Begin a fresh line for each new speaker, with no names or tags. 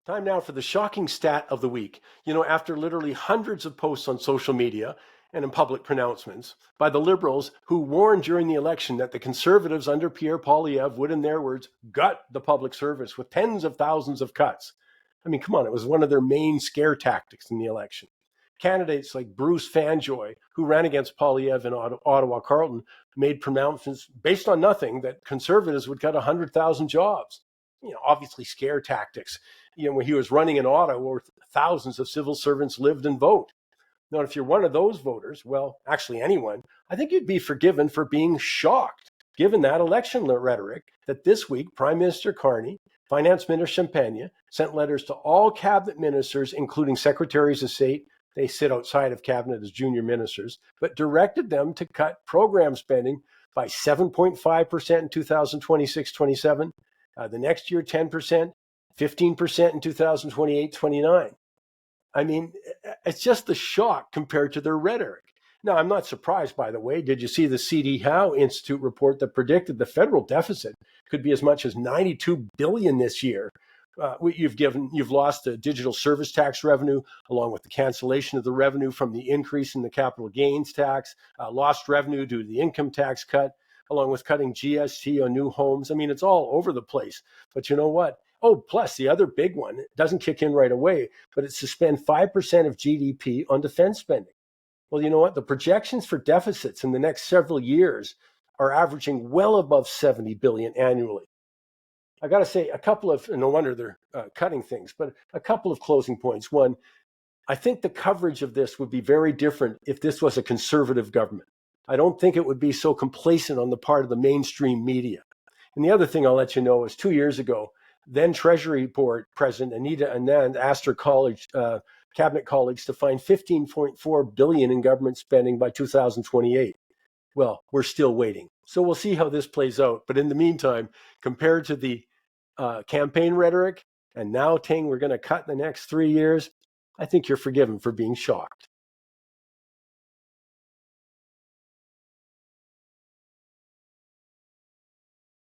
Time now for the shocking stat of the week. You know, after literally hundreds of posts on social media and in public pronouncements by the Liberals who warned during the election that the Conservatives under Pierre Poilievre would, in their words, gut the public service with tens of thousands of cuts. I mean, come on, it was one of their main scare tactics in the election. Candidates like Bruce Fanjoy, who ran against Poilievre in Ottawa Carleton, made pronouncements based on nothing that Conservatives would cut 100,000 jobs. You know, obviously scare tactics. You know, when he was running in Ottawa, where thousands of civil servants lived and vote. Now, if you're one of those voters, well, actually anyone, I think you'd be forgiven for being shocked, given that election rhetoric, that this week Prime Minister Carney, Finance Minister Champagne sent letters to all cabinet ministers, including secretaries of state. They sit outside of cabinet as junior ministers, but directed them to cut program spending by 7.5% in 2026-27. The next year, 10%, 15% in 2028-29. I mean, it's just the shock compared to their rhetoric. Now, I'm not surprised, by the way. Did you see the C.D. Howe Institute report that predicted the federal deficit could be as much as $92 billion this year? You've lost the digital service tax revenue, along with the cancellation of the revenue from the increase in the capital gains tax, lost revenue due to the income tax cut, along with cutting GST on new homes. I mean, it's all over the place. But you know what? Oh, plus the other big one, it doesn't kick in right away, but it's to spend 5% of GDP on defense spending. Well, you know what? The projections for deficits in the next several years are averaging well above 70 billion annually. I got to say a couple of, no wonder they're cutting things, but a couple of closing points. One, I think the coverage of this would be very different if this was a conservative government. I don't think it would be so complacent on the part of the mainstream media. And the other thing I'll let you know is 2 years ago, then Treasury Board President Anita Anand asked her cabinet colleagues to find $15.4 billion in government spending by 2028. Well, we're still waiting. So we'll see how this plays out. But in the meantime, compared to the campaign rhetoric and now saying we're going to cut in the next 3 years, I think you're forgiven for being shocked.